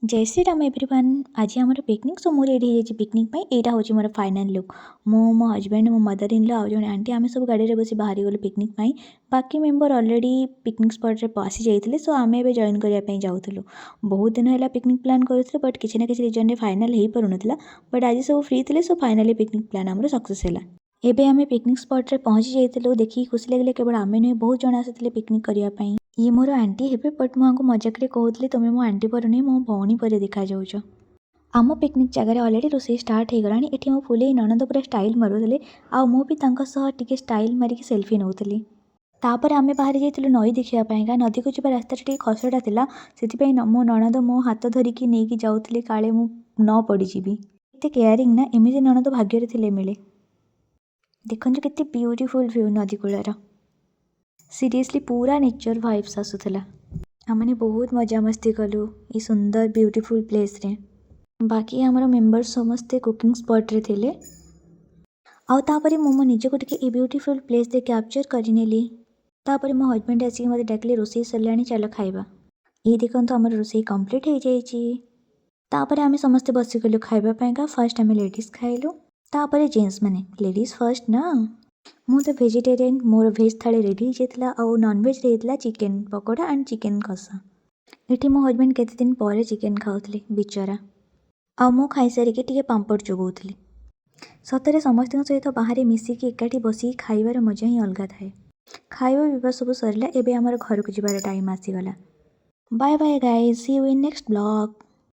जय श्री राम एवरीवन। आज आम पिकनिक सो मुझे रेडी पिकनिक यहाँ हूँ मोर फाइनाल लुक। मो हजबैंड मो मदर इन लॉ जन आंटी आम सब गाड़ी में बस बाहरी गलु पिकनिक। बाकी मेंबर ऑलरेडी पिकनिक स्पॉट रे आसी जाइए सो आम ए जॉइन करने जाऊँ। बहुत दिन है पिकनिक प्लान करूँ बट किसी ना किसी रिजन फाइनाल हो पार ना बट आज सब फ्री थे सो फाइनाली पिकनिक प्लान आम सक्सेस है। एबे आम पिकनिक स्पॉट रे पहुँची जाइए देखिए खुशी लगे केवल आम नुहे बहुत जन आसी पिकनिक करने। ये मोर आंटी हेबे बट मुझे मजाक कहते तुम्हें मो आंटी पर नहीं मो भौणी पर देखा जाऊच। आम पिकनिक जगह ऑलरेडी रोसे स्टार्ट हो गलानी। एठी मो फुले ननद पूरा स्टाइल मारुले आ मो भी तांका सह टिके स्टाइल मारिक सेल्फी नौतली। तापर आमे बाहरी जाइथिलु नई देखिया पाइका। नदी को जिबा रास्ता टिके खसड़ा थिला सेति मो ननद मो हाथ धरिकी नेकी जाउथले काले मु न पड़ी जीवी। एते केयरिंग ना एमिति ननद भाग्य रे थिले मिले। देखंजु केते ब्यूटीफुल व्यू नदी कूलर। सीरियसली पूरा नेचर वाइब्स आसुथला। आमने बहुत मजा मस्ती कलु ये सुंदर ब्यूटीफुल प्लेस रे। बाकी आमर मेंबर्स समस्ते कुकिंग स्पॉट रे थिले। आउ तापरे मो निजे को टिके ए ब्यूटीफुल प्लेस दे कैप्चर करिनेली। तापरे मो हस्बैंड आसी मते डाकले रोसई सरलाणी चलो खाइबा। ये देखंतु आमर रोसई कंप्लीट हो जाइछि। तापरे आमे समस्ते बसी गलु खाइबा पाइका। फर्स्ट आमे लेडीज खाइलु तापरे जेंट्स माने। लेडीज फर्स्ट ना। मु तो वेजिटेरियन मोर वेज थाली रेडी होइला आउ नॉन वेज रेहितला चिकेन पकोड़ा एंड चिकेन कषा। एठी मो हस्बैंड केते दिन परे चिकेन खाउथले बिचारा आ मु खाई सारिके टिके पांपड़ चुगौथली। सतरे समस्त सहित बाहर मिसिकी एकाठी बसी खाइबार मजा ही अलग थाए। खाइबा पिबा सब सरला एबे हमर घर को जिबार टाइम आसीगला। Bye bye guys, see you in next blog.